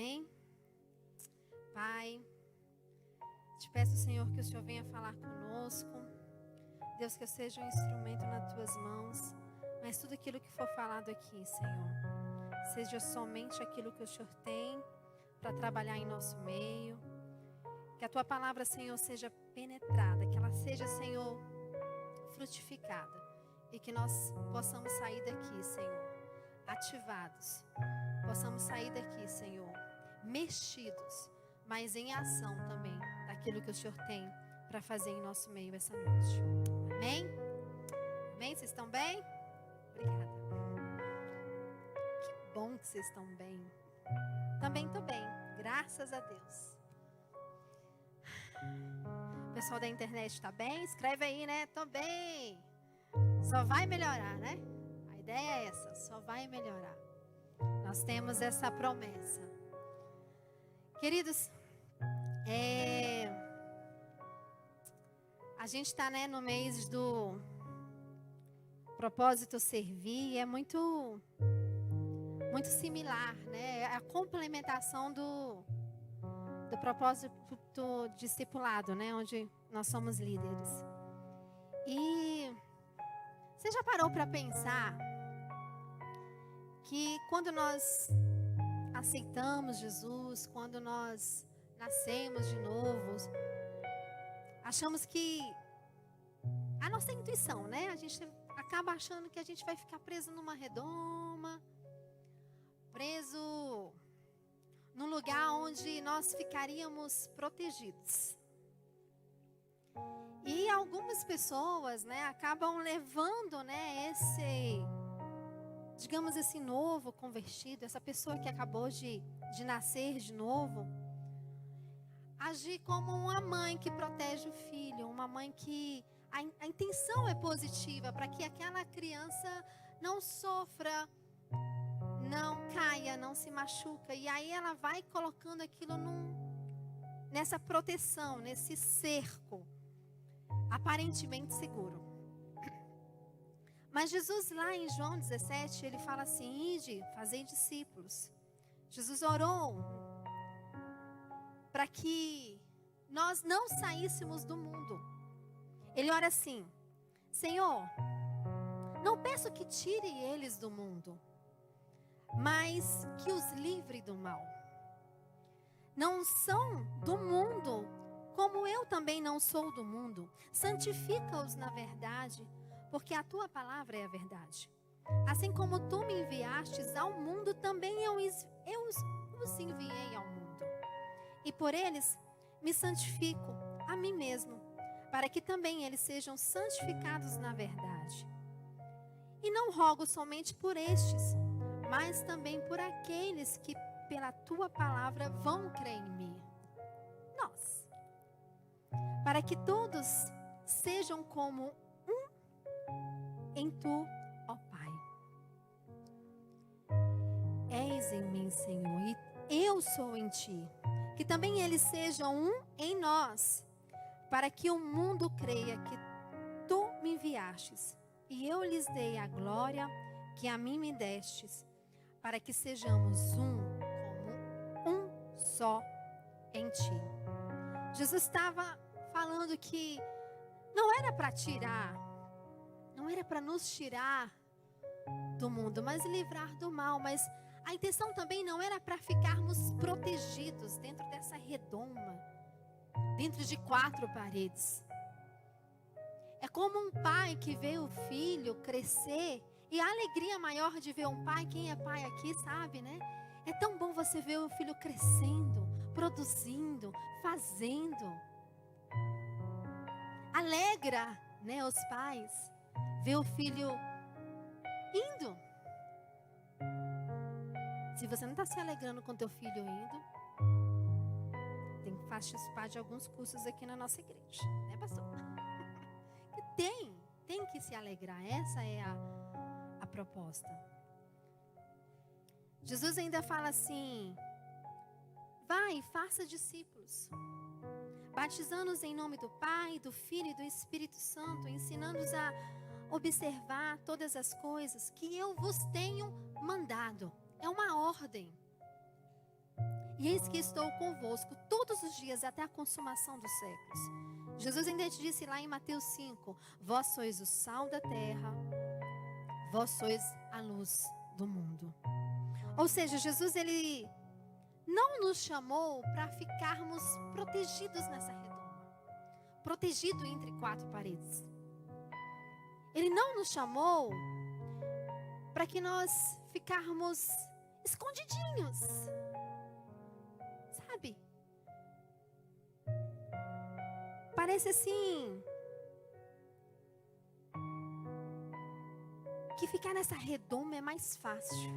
Amém? Pai, te peço, Senhor, que o Senhor venha falar conosco. Deus, que eu seja um instrumento nas tuas mãos. Mas tudo aquilo que for falado aqui, Senhor, seja somente aquilo que o Senhor tem para trabalhar em nosso meio. Que a tua palavra, Senhor, seja penetrada. Que ela seja, Senhor, frutificada. E que nós possamos sair daqui, Senhor, ativados. Possamos sair daqui, Senhor, mexidos, mas em ação também daquilo que o Senhor tem para fazer em nosso meio essa noite. Amém? Amém? Vocês estão bem? Obrigada. Que bom que vocês estão bem. Também estou bem, graças a Deus. O pessoal da internet está bem? Escreve aí, né? Estou bem. Só vai melhorar, né? A ideia é essa, só vai melhorar. Nós temos essa promessa. Queridos, a gente está, né, no mês do propósito servir. É muito similar, né? A complementação do propósito discipulado, né? Onde nós somos líderes. E você já parou para pensar que quando nós aceitamos Jesus, quando nós nascemos de novo, achamos que a nossa intuição, né? A gente acaba achando que a gente vai ficar preso numa redoma, preso num lugar onde nós ficaríamos protegidos. E algumas pessoas, né, acabam levando, né, esse, digamos assim, novo convertido, essa pessoa que acabou de nascer de novo, agir como uma mãe que protege o filho, uma mãe que a intenção é positiva para que aquela criança não sofra, não caia, não se machuca. E aí ela vai colocando aquilo nessa proteção, nesse cerco, aparentemente seguro. Mas Jesus lá em João 17, ele fala assim: ide, fazei discípulos. Jesus orou para que nós não saíssemos do mundo. Ele ora assim: Senhor, não peço que tire eles do mundo, mas que os livre do mal. Não são do mundo, como eu também não sou do mundo. Santifica-os na verdade, porque a tua palavra é a verdade. Assim como tu me enviastes ao mundo, também eu os enviei ao mundo. E por eles me santifico a mim mesmo, para que também eles sejam santificados na verdade. E não rogo somente por estes, mas também por aqueles que pela tua palavra vão crer em mim. Nós. Para que todos sejam como um em tu, ó Pai. És em mim, Senhor, e eu sou em ti. Que também eles sejam um em nós, para que o mundo creia que tu me enviastes, e eu lhes dei a glória que a mim me destes, para que sejamos um, como um só em ti. Jesus estava falando que não era para tirar, não era para nos tirar do mundo, mas livrar do mal. Mas a intenção também não era para ficarmos protegidos dentro dessa redoma, dentro de 4 paredes. É como um pai que vê o filho crescer, e a alegria maior de ver um pai, quem é pai aqui sabe, né? É tão bom você ver o filho crescendo, produzindo, fazendo. Alegra, né, os pais, ver o filho indo. Se você não está se alegrando com teu filho indo, tem que participar de alguns cursos aqui na nossa igreja, né, pastor? Tem que se alegrar. Essa é a proposta. Jesus ainda fala assim: vai, faça discípulos, batizando-os em nome do Pai, do Filho e do Espírito Santo, ensinando-os a observar todas as coisas que eu vos tenho mandado. É uma ordem. E eis que estou convosco todos os dias até a consumação dos séculos. Jesus ainda te disse lá em Mateus 5, vós sois o sal da terra, vós sois a luz do mundo. Ou seja, Jesus, ele não nos chamou para ficarmos protegidos nessa redoma, protegido entre quatro paredes. Ele não nos chamou para que nós ficarmos escondidinhos, sabe? Parece assim que ficar nessa redoma é mais fácil.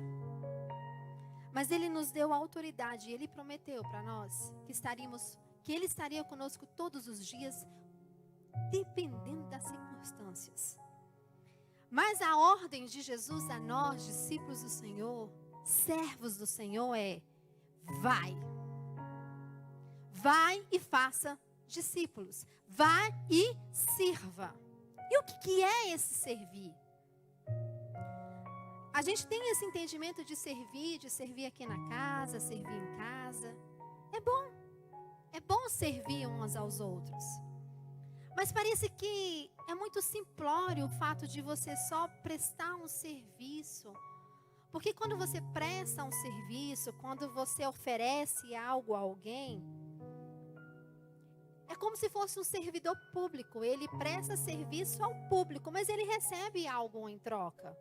Mas Ele nos deu a autoridade e Ele prometeu para nós que Ele estaria conosco todos os dias, dependendo das circunstâncias. Mas a ordem de Jesus a nós, discípulos do Senhor, servos do Senhor, é: vai. Vai e faça discípulos. Vai e sirva. E o que é esse servir? A gente tem esse entendimento de servir aqui na casa, servir em casa. É bom servir uns aos outros. Mas parece que é muito simplório o fato de você só prestar um serviço. Porque quando você presta um serviço, quando você oferece algo a alguém, é como se fosse um servidor público. Ele presta serviço ao público, mas ele recebe algo em troca.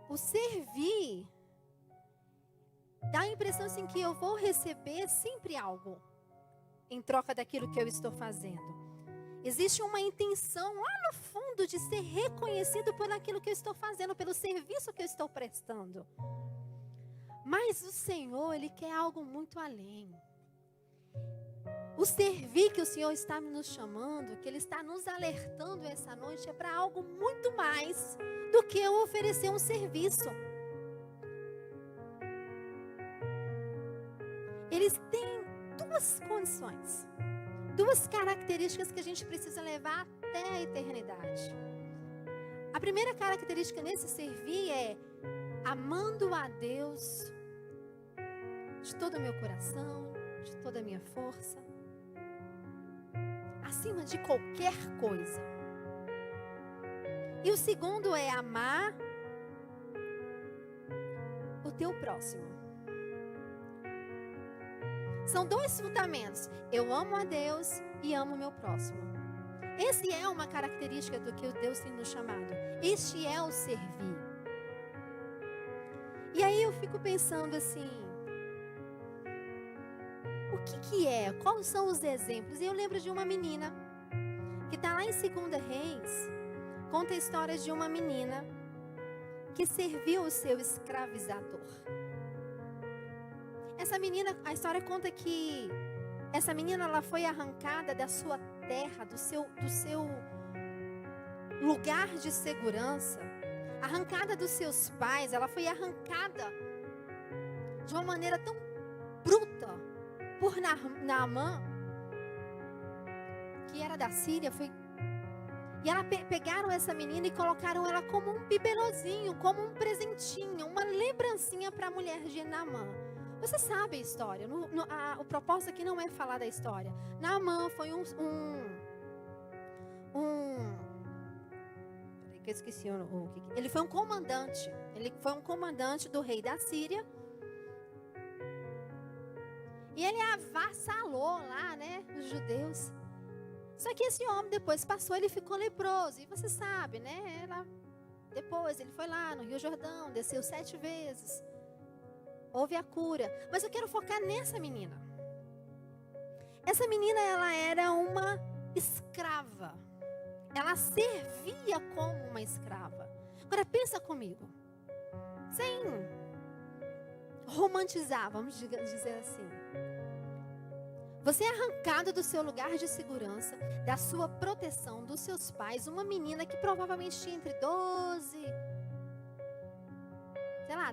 O servir dá a impressão assim que eu vou receber sempre algo em troca daquilo que eu estou fazendo. Existe uma intenção lá no fundo de ser reconhecido por aquilo que eu estou fazendo, pelo serviço que eu estou prestando. Mas o Senhor, Ele quer algo muito além. O servir que o Senhor está nos chamando, que Ele está nos alertando essa noite, é para algo muito mais do que eu oferecer um serviço. Eles têm duas condições, duas características que a gente precisa levar até a eternidade. A primeira característica nesse servir é amando a Deus de todo o meu coração, de toda a minha força, acima de qualquer coisa. E o segundo é amar o teu próximo. São dois fundamentos. Eu amo a Deus e amo o meu próximo. Esse é uma característica do que Deus tem nos chamado. Este é o servir. E aí eu fico pensando assim, o que é? Quais são os exemplos? E eu lembro de uma menina que está lá em 2 Reis, conta a história de uma menina que serviu o seu escravizador. Essa menina, a história conta que essa menina, ela foi arrancada da sua terra, do seu lugar de segurança, arrancada dos seus pais. Ela foi arrancada de uma maneira tão bruta por Naamã, que era da Síria. E ela pegaram essa menina e colocaram ela como um biberozinho, como um presentinho, uma lembrancinha para a mulher de Naamã. Você sabe a história. O propósito aqui não é falar da história. Naamã foi peraí que eu esqueci ele foi um comandante. Ele foi um comandante do rei da Síria. E ele avassalou lá, né, os judeus. Só que esse homem depois passou, ele ficou leproso. E você sabe, né? Depois ele foi lá no Rio Jordão, desceu 7 vezes. Houve a cura. Mas eu quero focar nessa menina. Essa menina, ela era uma escrava. Ela servia como uma escrava. Agora pensa comigo. Sem romantizar, vamos dizer assim. Você é arrancado do seu lugar de segurança, da sua proteção, dos seus pais. Uma menina que provavelmente tinha entre 12,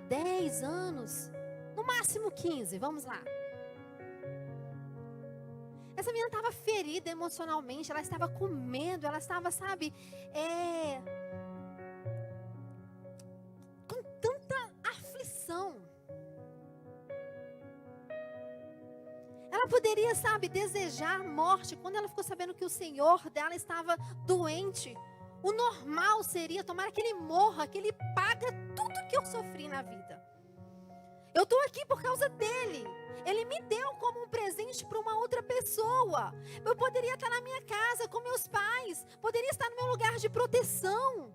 10 anos. No máximo 15, vamos lá. Essa menina estava ferida emocionalmente, ela estava com medo, ela estava, com tanta aflição. Ela poderia, sabe, desejar morte. Quando ela ficou sabendo que o Senhor dela estava doente, o normal seria tomara que ele morra, que ele paga tudo que eu sofri na vida. Eu estou aqui por causa dele. Ele me deu como um presente para uma outra pessoa. Eu poderia estar na minha casa com meus pais. Poderia estar no meu lugar de proteção.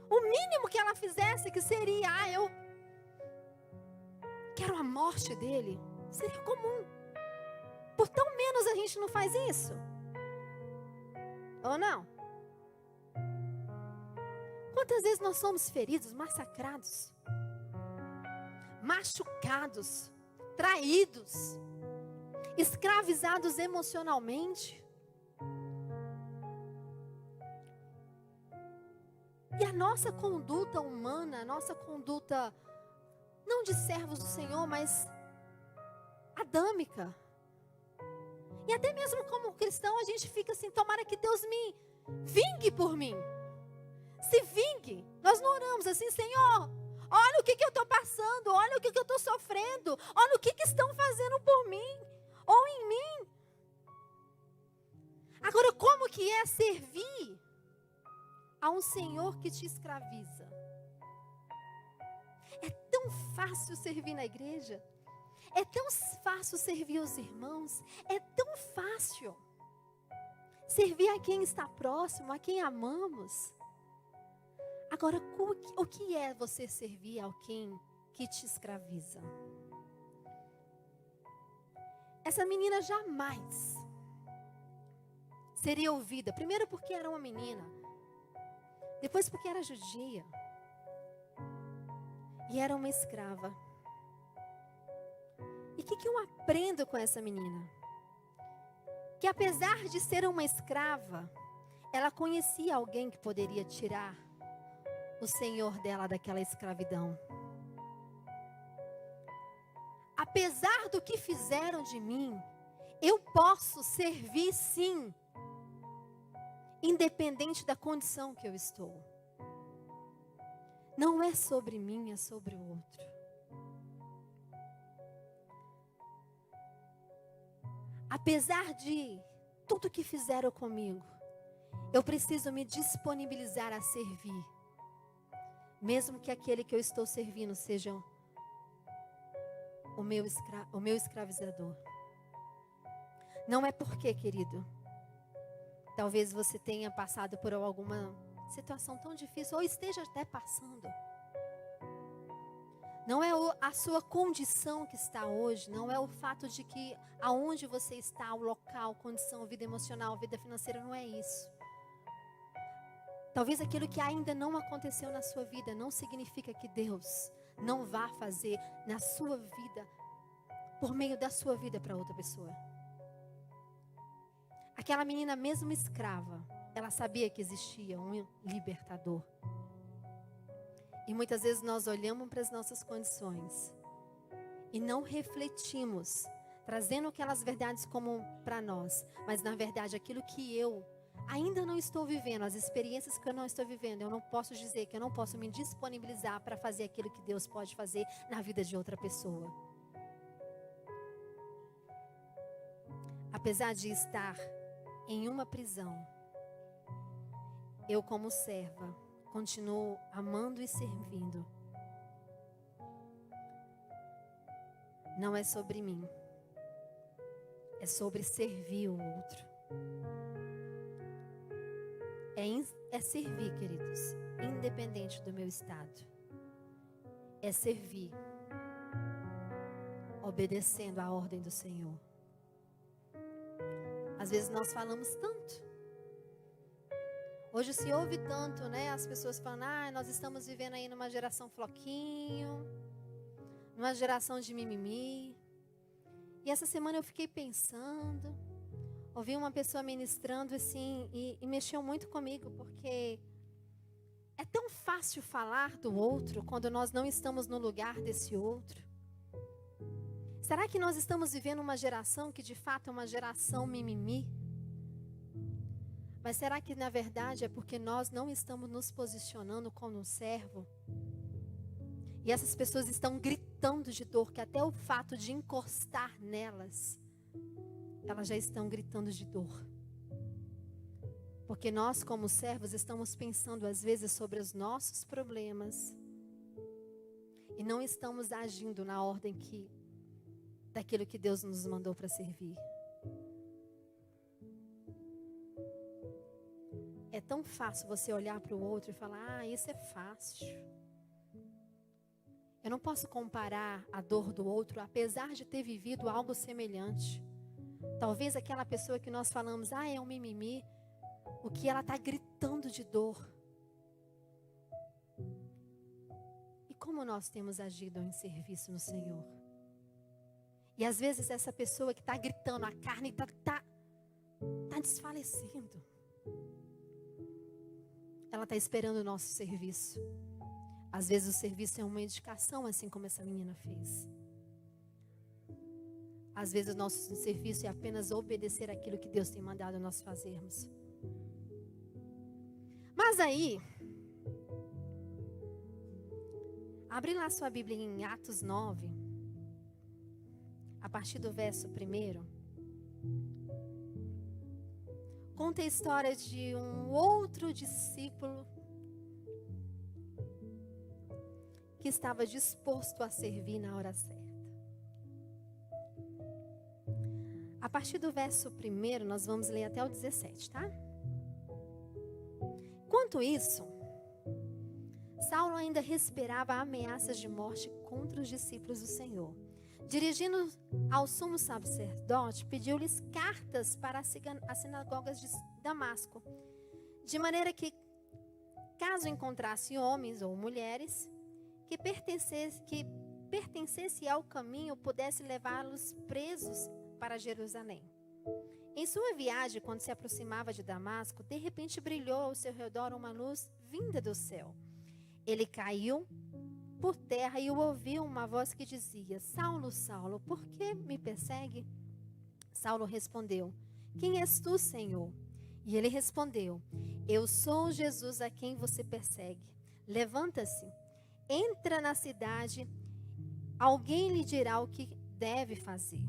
O mínimo que ela fizesse que seria, eu quero a morte dele. Seria comum. Por tão menos a gente não faz isso. Ou não? Quantas vezes nós somos feridos, massacrados, machucados, traídos, escravizados emocionalmente. E a nossa conduta humana, a nossa conduta, não de servos do Senhor, mas adâmica. E até mesmo como cristão, a gente fica assim, tomara que Deus me vingue por mim. Se vingue. Nós não oramos assim, Senhor, olha o que eu estou passando, olha o que eu estou sofrendo, olha o que estão fazendo por mim, ou em mim. Agora, como que é servir a um Senhor que te escraviza? É tão fácil servir na igreja, é tão fácil servir os irmãos, é tão fácil servir a quem está próximo, a quem amamos. Agora, o que é você servir a alguém que te escraviza? Essa menina jamais seria ouvida. Primeiro porque era uma menina. Depois porque era judia. E era uma escrava. E o que eu aprendo com essa menina? Que apesar de ser uma escrava, ela conhecia alguém que poderia tirar o Senhor dela daquela escravidão. Apesar do que fizeram de mim, eu posso servir sim, independente da condição que eu estou. Não é sobre mim, é sobre o outro. Apesar de tudo que fizeram comigo, eu preciso me disponibilizar a servir. Mesmo que aquele que eu estou servindo seja o meu escravizador. Não é porque, querido, talvez você tenha passado por alguma situação tão difícil, ou esteja até passando. Não é a sua condição que está hoje, não é o fato de que aonde você está, o local, condição, vida emocional, vida financeira, não é isso. Talvez aquilo que ainda não aconteceu na sua vida não significa que Deus não vá fazer na sua vida, por meio da sua vida para outra pessoa. Aquela menina mesmo escrava, ela sabia que existia um libertador. E muitas vezes nós olhamos para as nossas condições e não refletimos, trazendo aquelas verdades como para nós, mas na verdade aquilo que eu ainda não estou vivendo, as experiências que eu não estou vivendo, eu não posso dizer que eu não posso me disponibilizar para fazer aquilo que Deus pode fazer na vida de outra pessoa. Apesar de estar em uma prisão, eu como serva, continuo amando e servindo. Não é sobre mim, é sobre servir o outro. É servir, queridos, independente do meu estado. É servir, obedecendo à ordem do Senhor. Às vezes nós falamos tanto. Hoje se ouve tanto, né? As pessoas falando, nós estamos vivendo aí numa geração floquinho, numa geração de mimimi. E essa semana eu fiquei pensando, ouvi uma pessoa ministrando assim, e mexeu muito comigo, porque é tão fácil falar do outro quando nós não estamos no lugar desse outro. Será que nós estamos vivendo uma geração que de fato é uma geração mimimi? Mas será que na verdade é porque nós não estamos nos posicionando como um servo? E essas pessoas estão gritando gritando de dor, que até o fato de encostar nelas, elas já estão gritando de dor. Porque nós, como servos, estamos pensando às vezes sobre os nossos problemas e não estamos agindo na ordem daquilo que Deus nos mandou para servir. É tão fácil você olhar para o outro e falar: isso é fácil. Eu não posso comparar a dor do outro, apesar de ter vivido algo semelhante. Talvez aquela pessoa que nós falamos: é um mimimi. O que ela está gritando de dor. E como nós temos agido em serviço no Senhor? E às vezes essa pessoa que está gritando, a carne está desfalecendo. Ela está esperando o nosso serviço. Às vezes o serviço é uma indicação, assim como essa menina fez. Às vezes o nosso serviço é apenas obedecer aquilo que Deus tem mandado nós fazermos. Mas aí, abre lá sua Bíblia em Atos 9, a partir do verso 1. Conta a história de um outro discípulo que estava disposto a servir na hora certa. A partir do verso 1, nós vamos ler até o 17, tá? Enquanto isso, Saulo ainda respirava ameaças de morte contra os discípulos do Senhor. Dirigindo ao sumo sacerdote, pediu-lhes cartas para as sinagogas de Damasco, de maneira que, caso encontrasse homens ou mulheres que pertencesse ao caminho, pudesse levá-los presos para Jerusalém. Em sua viagem, quando se aproximava de Damasco, de repente brilhou ao seu redor uma luz vinda do céu. Ele caiu por terra e ouviu uma voz que dizia: Saulo, Saulo, por que me persegue? Saulo respondeu: Quem és tu, Senhor? E ele respondeu: Eu sou Jesus a quem você persegue. Levanta-se, entra na cidade, alguém lhe dirá o que deve fazer.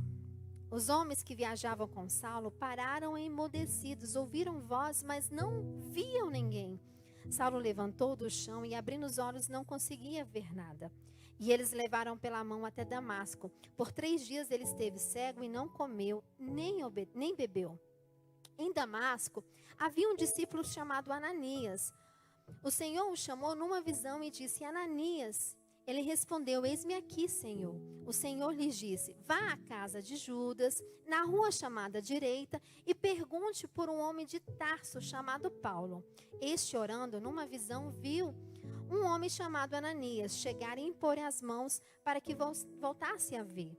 Os homens que viajavam com Saulo pararam emudecidos, ouviram voz, mas não viam ninguém. Saulo levantou do chão e, abrindo os olhos, não conseguia ver nada. E eles levaram pela mão até Damasco. Por 3 dias ele esteve cego e não comeu, nem bebeu. Em Damasco havia um discípulo chamado Ananias. O Senhor o chamou numa visão e disse: Ananias. Ele respondeu: Eis-me aqui, Senhor. O Senhor lhe disse: Vá à casa de Judas, na rua chamada Direita, e pergunte por um homem de Tarso chamado Paulo. Este, orando numa visão, viu um homem chamado Ananias chegar e impor as mãos para que voltasse a ver.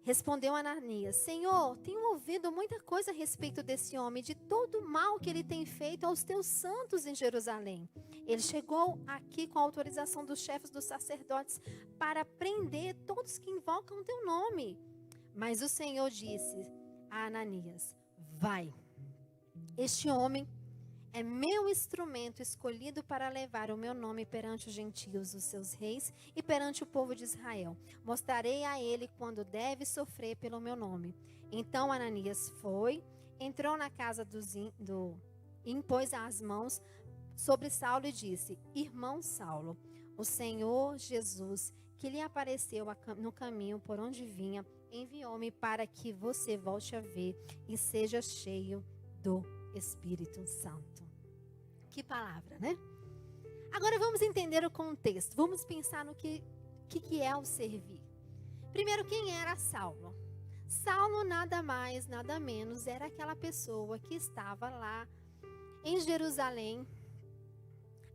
Respondeu Ananias: Senhor, tenho ouvido muita coisa a respeito desse homem, de todo o mal que ele tem feito aos teus santos em Jerusalém. Ele chegou aqui com a autorização dos chefes dos sacerdotes para prender todos que invocam o teu nome. Mas o Senhor disse a Ananias: Vai, este homem é meu instrumento escolhido para levar o meu nome perante os gentios, os seus reis, e perante o povo de Israel. Mostrarei a ele quando deve sofrer pelo meu nome. Então Ananias foi, entrou na casa e impôs as mãos sobre Saulo e disse: Irmão Saulo, o Senhor Jesus, que lhe apareceu no caminho por onde vinha, enviou-me para que você volte a ver e seja cheio do Espírito Santo. Que palavra, né? Agora vamos entender o contexto. Vamos pensar no que é o servir. Primeiro, quem era Saulo? Saulo nada mais, nada menos era aquela pessoa que estava lá em Jerusalém,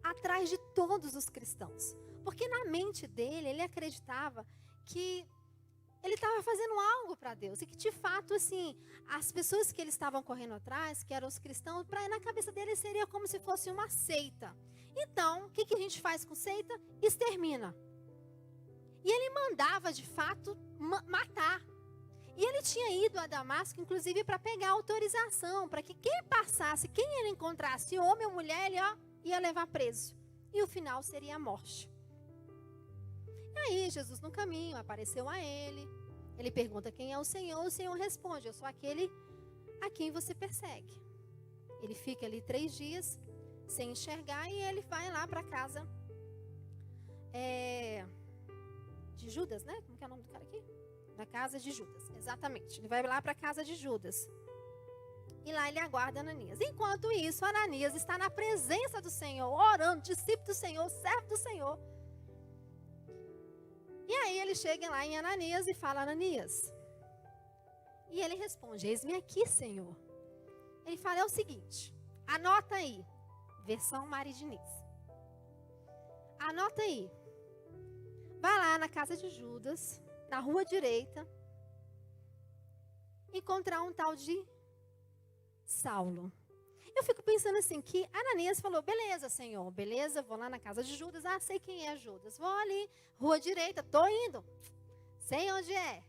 atrás de todos os cristãos. Porque na mente dele, ele acreditava que ele estava fazendo algo para Deus. E que de fato, assim, as pessoas que eles estavam correndo atrás, que eram os cristãos, na cabeça dele seria como se fosse uma seita. Então, o que a gente faz com seita? Extermina. E ele mandava, de fato, matar. E ele tinha ido a Damasco, inclusive, para pegar autorização, para que quem passasse, quem ele encontrasse, homem ou mulher, ele ia levar preso. E o final seria a morte. Aí Jesus no caminho apareceu a ele. Ele pergunta quem é o Senhor responde: eu sou aquele a quem você persegue. Ele fica ali 3 dias sem enxergar e ele vai lá para a casa de Judas, né? Como que é o nome do cara aqui? Na casa de Judas, exatamente. Ele vai lá para a casa de Judas. E lá ele aguarda Ananias. Enquanto isso, Ananias está na presença do Senhor, orando, discípulo do Senhor, servo do Senhor. E aí ele chega lá em Ananias e fala: Ananias. E ele responde: eis-me aqui, Senhor. Ele fala: é o seguinte, anota aí, versão Mari Diniz. Anota aí. Vai lá na casa de Judas, na rua direita, encontrar um tal de Saulo. Eu fico pensando assim, que Ananias falou: beleza, Senhor, beleza, vou lá na casa de Judas. Ah, sei quem é Judas. Vou ali, rua direita, tô indo. Sei onde é.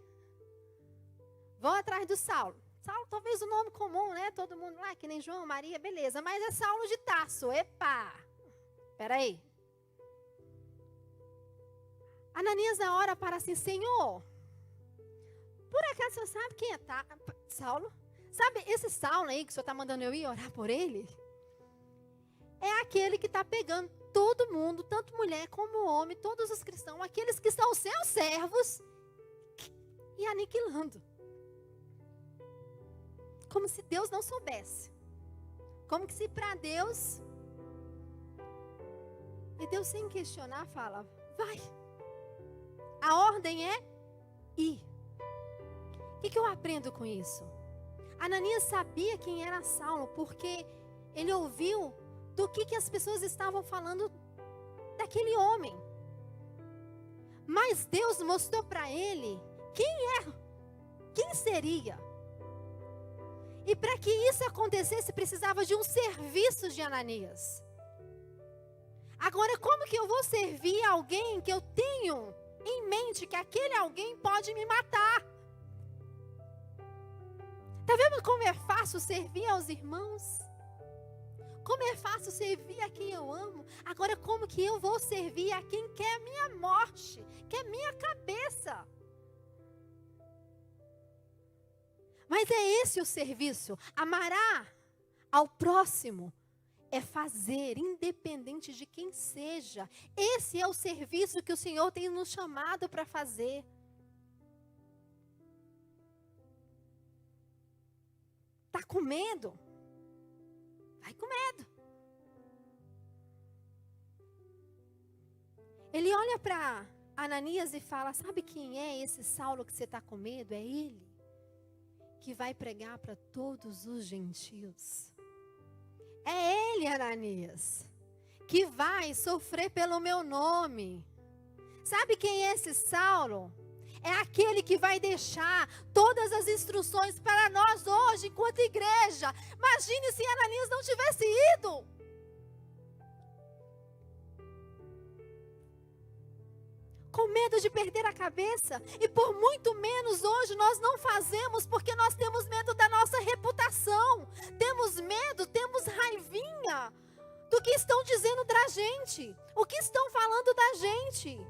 Vou atrás do Saulo. Saulo, talvez o nome comum, né? Todo mundo lá, que nem João, Maria, beleza. Mas é Saulo de Tarso, epa. Peraí. Ananias na hora para assim: Senhor, por acaso você sabe quem é Saulo? Sabe esse Saulo aí que o Senhor está mandando eu ir orar por ele? É aquele que está pegando todo mundo, tanto mulher como homem, todos os cristãos, aqueles que são seus servos, e aniquilando. Como se Deus não soubesse. Como que se para Deus... E Deus, sem questionar, fala: vai. A ordem é ir. O que eu aprendo com isso? Ananias sabia quem era Saulo, porque ele ouviu do que as pessoas estavam falando daquele homem. Mas Deus mostrou para ele quem seria. E para que isso acontecesse, precisava de um serviço de Ananias. Agora, como que eu vou servir alguém que eu tenho em mente que aquele alguém pode me matar? Está vendo como é fácil servir aos irmãos? Como é fácil servir a quem eu amo? Agora, como que eu vou servir a quem quer a minha morte, quer minha cabeça? Mas é esse o serviço. Amará ao próximo é fazer, independente de quem seja. Esse é o serviço que o Senhor tem nos chamado para fazer. Está com medo? Vai com medo. Ele olha para Ananias e fala: sabe quem é esse Saulo que você está com medo? É ele que vai pregar para todos os gentios. É ele, Ananias, que vai sofrer pelo meu nome. Sabe quem é esse Saulo? É aquele que vai deixar todas as instruções para nós hoje, enquanto igreja. Imagine se Ananias não tivesse ido. Com medo de perder a cabeça. E por muito menos hoje nós não fazemos, porque nós temos medo da nossa reputação. Temos medo, temos raivinha do que estão dizendo da gente. O que estão falando da gente.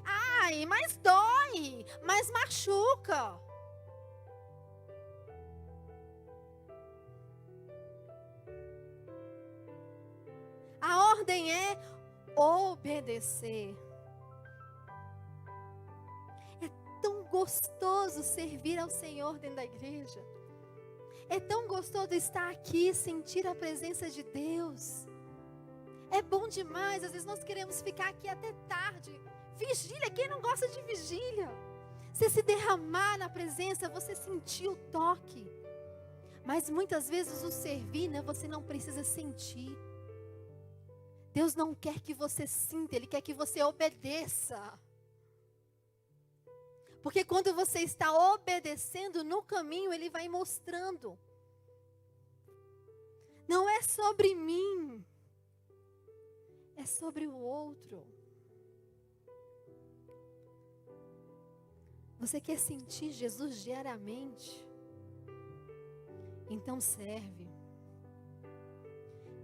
Ai, mas dói, mas machuca. A ordem é obedecer. É tão gostoso servir ao Senhor dentro da igreja. É tão gostoso estar aqui, sentir a presença de Deus. É bom demais, às vezes nós queremos ficar aqui até tarde. Vigília, quem não gosta de vigília? Você se derramar na presença, você sentir o toque. Mas muitas vezes o servir, né, você não precisa sentir. Deus não quer que você sinta, Ele quer que você obedeça. Porque quando você está obedecendo no caminho, Ele vai mostrando. Não é sobre mim, é sobre o outro. Você quer sentir Jesus diariamente? Então serve.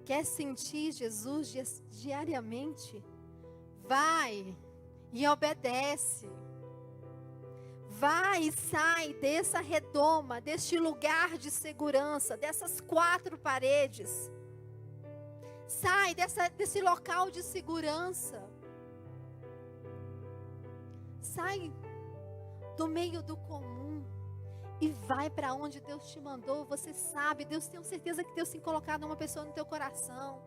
Quer sentir Jesus diariamente? Vai e obedece. Vai e sai dessa redoma, deste lugar de segurança, dessas 4 paredes. Sai desse local de segurança. Sai do meio do comum e vai para onde Deus te mandou. Você sabe, Deus tem certeza que Deus tem colocado uma pessoa no teu coração.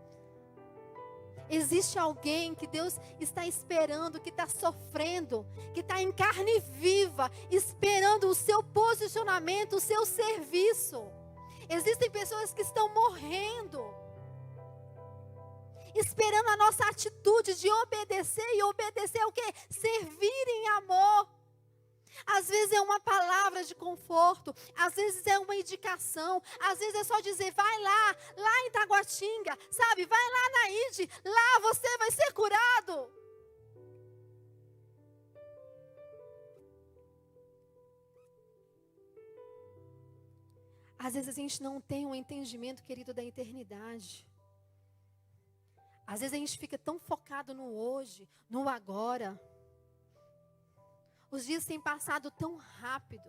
Existe alguém que Deus está esperando, que está sofrendo, que está em carne viva, esperando o seu posicionamento, o seu serviço. Existem pessoas que estão morrendo, esperando a nossa atitude de obedecer. E obedecer é o quê? Servir em amor. Às vezes é uma palavra de conforto, às vezes é uma indicação, às vezes é só dizer, vai lá em Taguatinga, sabe? Vai lá na ID, lá você vai ser curado. Às vezes a gente não tem um entendimento, querido, da eternidade. Às vezes a gente fica tão focado no hoje, no agora. Os dias têm passado tão rápido.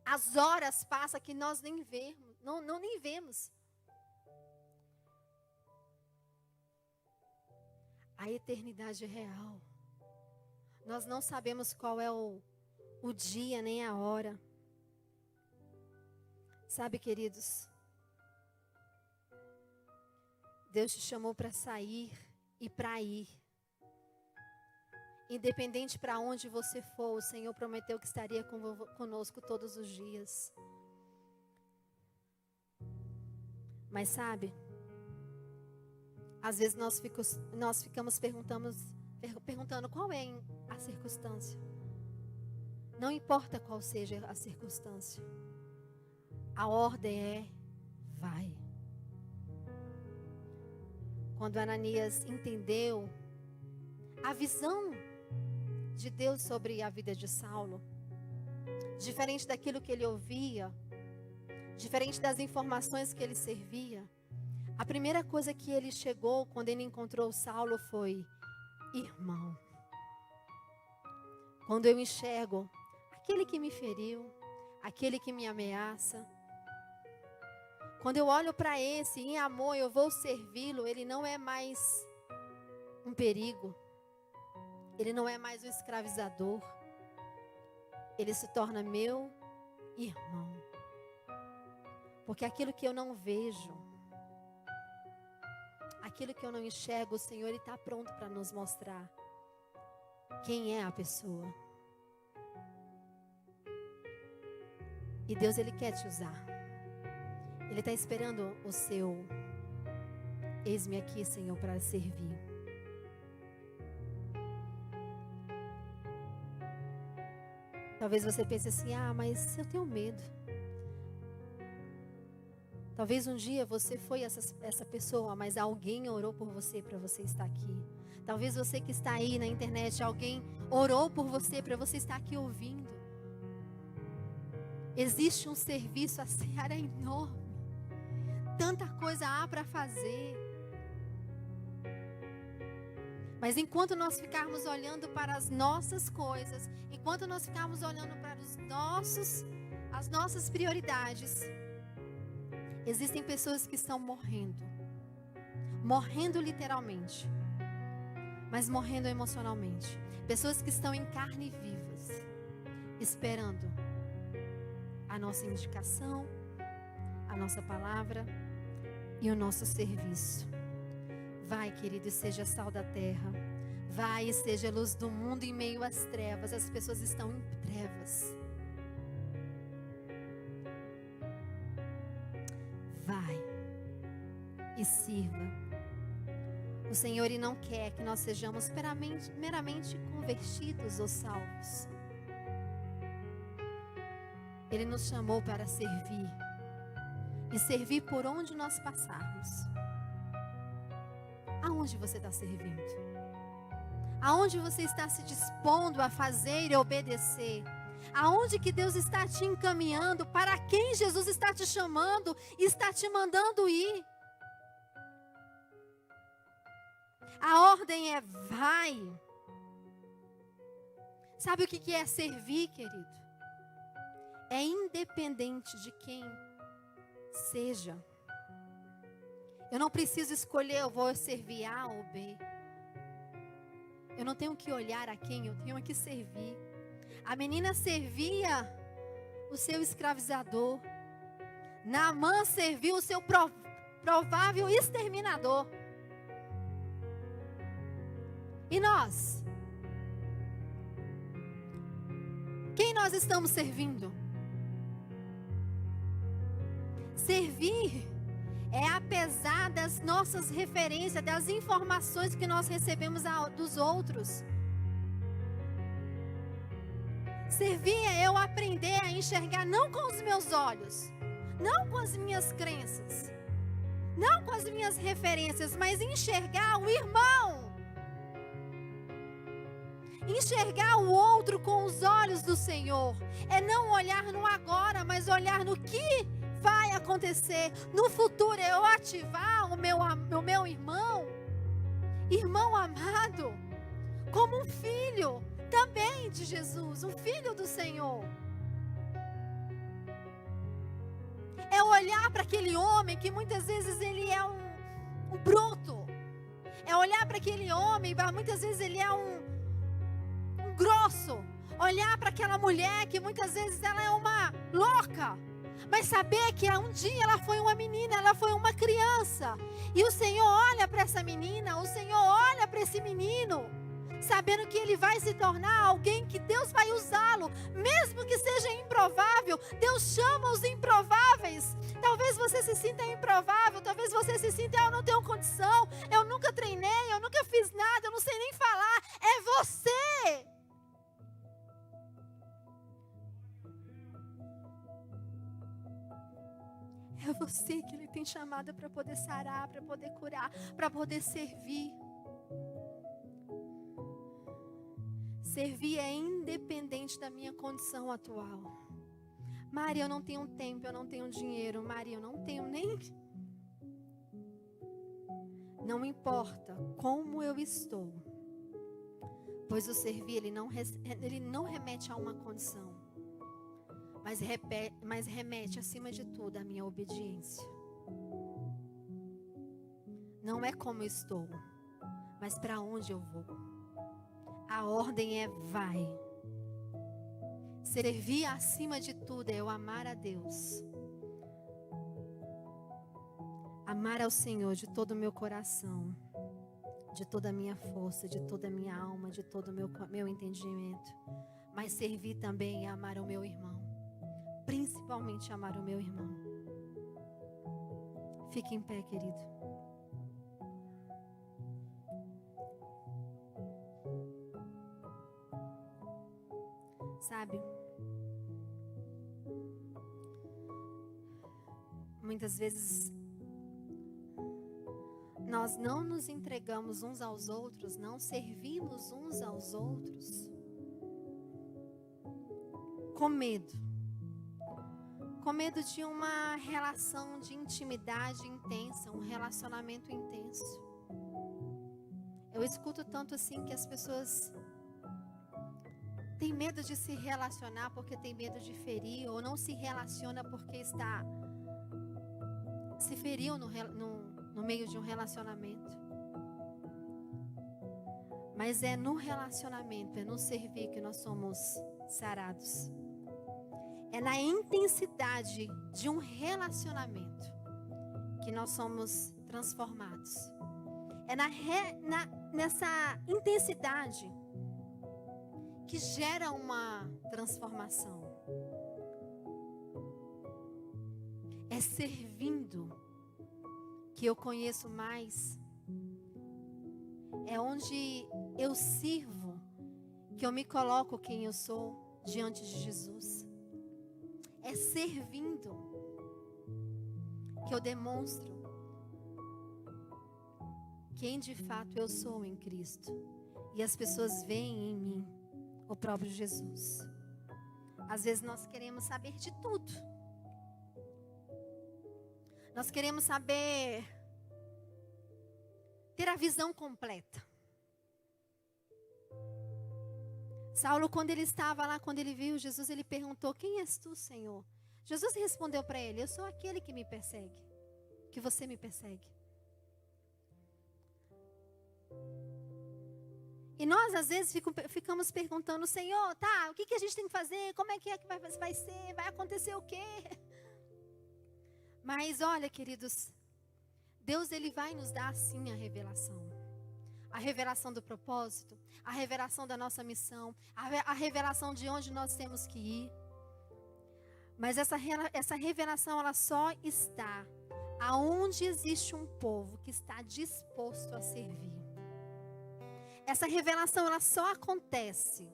As horas passam que nós nem vemos. A eternidade é real. Nós não sabemos qual é o dia nem a hora. Sabe, queridos, Deus te chamou para sair e para ir. Independente para onde você for, o Senhor prometeu que estaria conosco todos os dias. Mas sabe, às vezes nós ficamos perguntando qual é a circunstância. Não importa qual seja a circunstância. A ordem é, vai. Quando Ananias entendeu a visão de Deus sobre a vida de Saulo, diferente daquilo que ele ouvia, diferente das informações que ele servia, a primeira coisa que ele chegou quando ele encontrou Saulo foi: irmão, quando eu enxergo aquele que me feriu, aquele que me ameaça, quando eu olho para esse em amor, eu vou servi-lo, ele não é mais um perigo. Ele não é mais um escravizador. Ele se torna meu irmão. Porque aquilo que eu não vejo, aquilo que eu não enxergo, o Senhor está pronto para nos mostrar quem é a pessoa. E Deus, Ele quer te usar. Ele está esperando o seu eis-me aqui, Senhor, para servir. Talvez você pense assim, mas eu tenho medo. Talvez um dia você foi essa pessoa, mas alguém orou por você para você estar aqui. Talvez você que está aí na internet, alguém orou por você para você estar aqui ouvindo. Existe um serviço, a seara é enorme. Tanta coisa há para fazer. Mas enquanto nós ficarmos olhando para as nossas coisas, enquanto nós ficarmos olhando para as nossas prioridades, existem pessoas que estão morrendo. Morrendo literalmente, mas morrendo emocionalmente. Pessoas que estão em carne vivas, esperando a nossa indicação, a nossa palavra e o nosso serviço. Vai, querido, e seja sal da terra. Vai e seja luz do mundo em meio às trevas. As pessoas estão em trevas. Vai e sirva. O Senhor, Ele não quer que nós sejamos meramente convertidos ou salvos. Ele nos chamou para servir. E servir por onde nós passarmos. Aonde você está servindo? Aonde você está se dispondo a fazer e obedecer? Aonde que Deus está te encaminhando? Para quem Jesus está te chamando e está te mandando ir? A ordem é vai. Sabe o que é servir, querido? É independente de quem seja. Eu não preciso escolher, eu vou servir A ou B. Eu não tenho que olhar a quem, eu tenho que servir. A menina servia o seu escravizador. Naamã serviu o seu provável exterminador. E nós? Quem nós estamos servindo? Servir é apesar das nossas referências, das informações que nós recebemos dos outros. Servir é eu aprender a enxergar não com os meus olhos, não com as minhas crenças, não com as minhas referências, mas enxergar o irmão. Enxergar o outro com os olhos do Senhor. É não olhar no agora, mas olhar no que vai acontecer. No futuro, eu ativar o meu irmão. Irmão amado. Como um filho também de Jesus. Um filho do Senhor. É olhar para aquele homem que muitas vezes ele é um bruto. É olhar para aquele homem, muitas vezes ele é um grosso. Olhar para aquela mulher que muitas vezes ela é uma louca, mas saber que um dia ela foi uma menina, ela foi uma criança, e o Senhor olha para essa menina, o Senhor olha para esse menino, sabendo que ele vai se tornar alguém que Deus vai usá-lo, mesmo que seja improvável. Deus chama os improváveis. Talvez você se sinta improvável, talvez você se sinta, eu não tenho condição, eu nunca treinei, eu nunca fiz nada, eu não sei nem falar. É você. É você que Ele tem chamado para poder sarar, para poder curar, para poder servir. Servir é independente da minha condição atual. Maria, eu não tenho tempo, eu não tenho dinheiro. Maria, eu não tenho nem... Não importa como eu estou. Pois o servir, ele não remete a uma condição. Mas remete, acima de tudo, à minha obediência. Não é como eu estou, mas para onde eu vou. A ordem é vai. Servir acima de tudo é eu amar a Deus. Amar ao Senhor de todo o meu coração, de toda a minha força, de toda a minha alma, de todo o meu entendimento. Mas servir também é amar o meu irmão. Principalmente amar o meu irmão. Fique em pé, querido. Sabe? Muitas vezes nós não nos entregamos uns aos outros, não servimos uns aos outros com medo. Com medo de uma relação de intimidade intensa, um relacionamento intenso. Eu escuto tanto assim que as pessoas têm medo de se relacionar porque tem medo de ferir, ou não se relaciona porque se feriu no meio de um relacionamento. Mas é no relacionamento, é no servir que nós somos sarados. É na intensidade de um relacionamento que nós somos transformados. É nessa intensidade que gera uma transformação. É servindo que eu conheço mais. É onde eu sirvo que eu me coloco quem eu sou diante de Jesus. É servindo que eu demonstro quem de fato eu sou em Cristo. E as pessoas veem em mim o próprio Jesus. Às vezes nós queremos saber de tudo. Nós queremos saber, ter a visão completa. Saulo, quando ele estava lá, quando ele viu Jesus, ele perguntou: quem és tu, Senhor? Jesus respondeu para ele: eu sou aquele que me persegue, que você me persegue. E nós, às vezes, ficamos perguntando: Senhor, tá, o que a gente tem que fazer? Como é que vai ser? Vai acontecer o quê? Mas olha, queridos, Deus, Ele vai nos dar sim a revelação. A revelação do propósito, a revelação da nossa missão, a revelação de onde nós temos que ir. Mas essa revelação, ela só está aonde existe um povo que está disposto a servir. Essa revelação, ela só acontece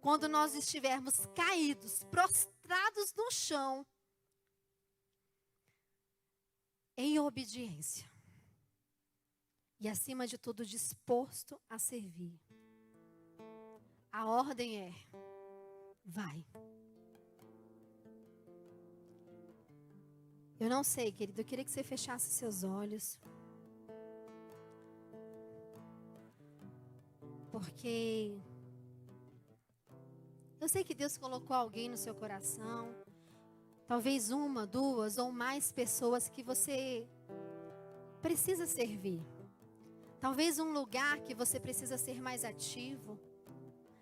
quando nós estivermos caídos, prostrados no chão, em obediência. E acima de tudo, disposto a servir. A ordem é: vai. Eu não sei, querido, eu queria que você fechasse seus olhos. Porque eu sei que Deus colocou alguém no seu coração. Talvez uma, duas ou mais pessoas que você precisa servir. Talvez um lugar que você precisa ser mais ativo.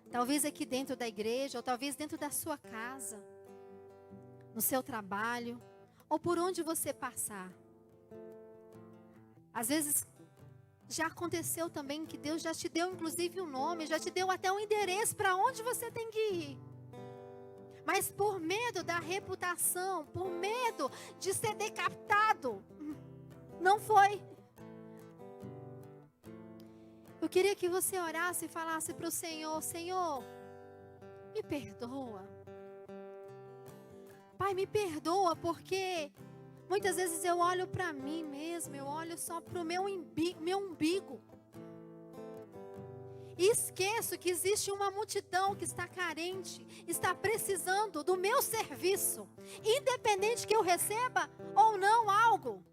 Talvez aqui dentro da igreja, ou talvez dentro da sua casa, no seu trabalho, ou por onde você passar. Às vezes, já aconteceu também que Deus já te deu inclusive um nome, já te deu até um endereço para onde você tem que ir. Mas por medo da reputação, por medo de ser decapitado, não foi. Eu queria que você orasse e falasse para o Senhor: Senhor, me perdoa. Pai, me perdoa, porque muitas vezes eu olho para mim mesmo, eu olho só para o meu umbigo. E esqueço que existe uma multidão que está carente, está precisando do meu serviço. Independente que eu receba ou não algo.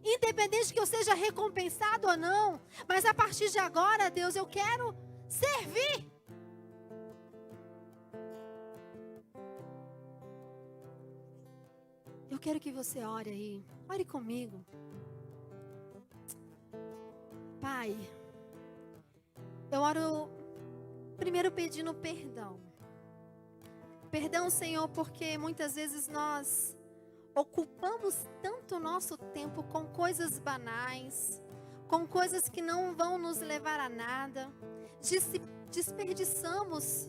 Independente que eu seja recompensado ou não. Mas a partir de agora, Deus, eu quero servir. Eu quero que você ore aí. Ore comigo. Pai, eu oro primeiro pedindo perdão. Perdão, Senhor, porque muitas vezes nós ocupamos tanto o nosso tempo com coisas banais, com coisas que não vão nos levar a nada. Desperdiçamos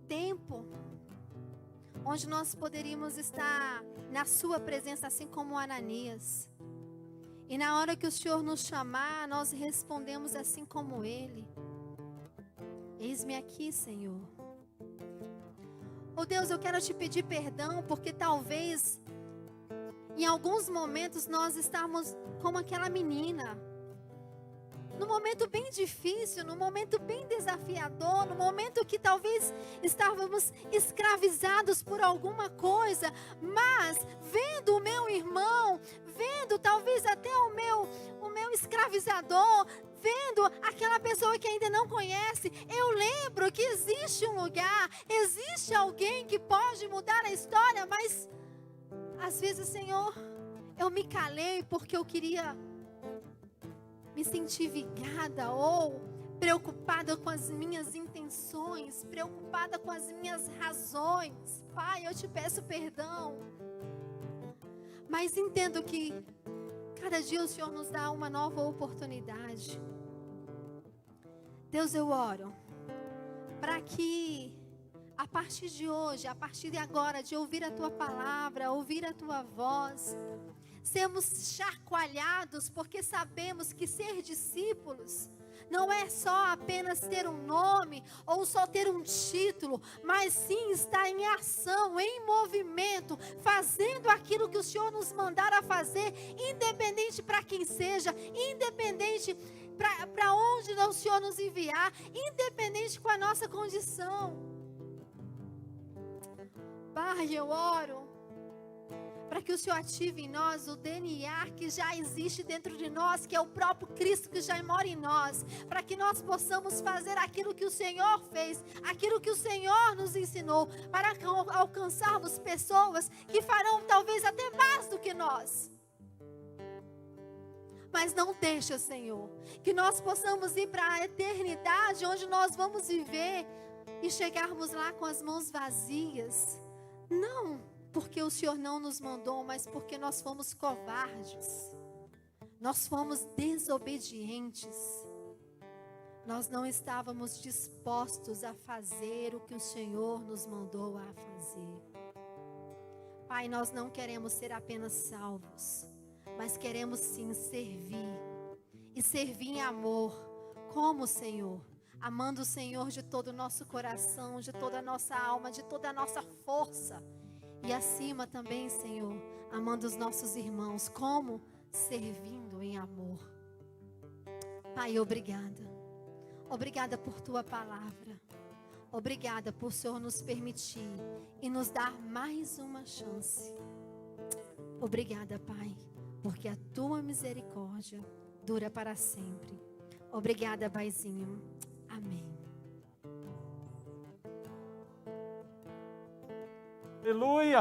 tempo onde nós poderíamos estar na sua presença, assim como Ananias. E na hora que o Senhor nos chamar, nós respondemos assim como ele: eis-me aqui, Senhor. Oh Deus, eu quero te pedir perdão, porque talvez em alguns momentos nós estamos como aquela menina, num momento bem difícil, num momento bem desafiador, num momento que talvez estávamos escravizados por alguma coisa, mas vendo o meu irmão, vendo talvez até o meu escravizador, vendo aquela pessoa que ainda não conhece, eu lembro que existe um lugar, existe alguém que pode mudar a história, mas às vezes, Senhor, eu me calei porque eu queria me sentir vigada ou preocupada com as minhas intenções, preocupada com as minhas razões. Pai, eu te peço perdão, mas entendo que cada dia o Senhor nos dá uma nova oportunidade. Deus, eu oro para que a partir de hoje, a partir de agora, de ouvir a Tua palavra, ouvir a Tua voz, sermos chacoalhados, porque sabemos que ser discípulos não é só apenas ter um nome ou só ter um título, mas sim estar em ação, em movimento, fazendo aquilo que o Senhor nos mandar a fazer, independente para quem seja, independente para onde o Senhor nos enviar, independente com a nossa condição. Pai, eu oro para que o Senhor ative em nós o DNA que já existe dentro de nós, que é o próprio Cristo que já mora em nós, para que nós possamos fazer aquilo que o Senhor fez, aquilo que o Senhor nos ensinou, para alcançarmos pessoas que farão talvez até mais do que nós. Mas não deixa, Senhor, que nós possamos ir para a eternidade, onde nós vamos viver e chegarmos lá com as mãos vazias. Não porque o Senhor não nos mandou, mas porque nós fomos covardes. Nós fomos desobedientes. Nós não estávamos dispostos a fazer o que o Senhor nos mandou a fazer. Pai, nós não queremos ser apenas salvos, mas queremos sim servir. E servir em amor, como o Senhor. Amando o Senhor de todo o nosso coração, de toda a nossa alma, de toda a nossa força. E acima também, Senhor, amando os nossos irmãos, como servindo em amor. Pai, obrigada. Obrigada por Tua palavra. Obrigada por o Senhor nos permitir e nos dar mais uma chance. Obrigada, Pai, porque a Tua misericórdia dura para sempre. Obrigada, Paizinho. Amém. Aleluia!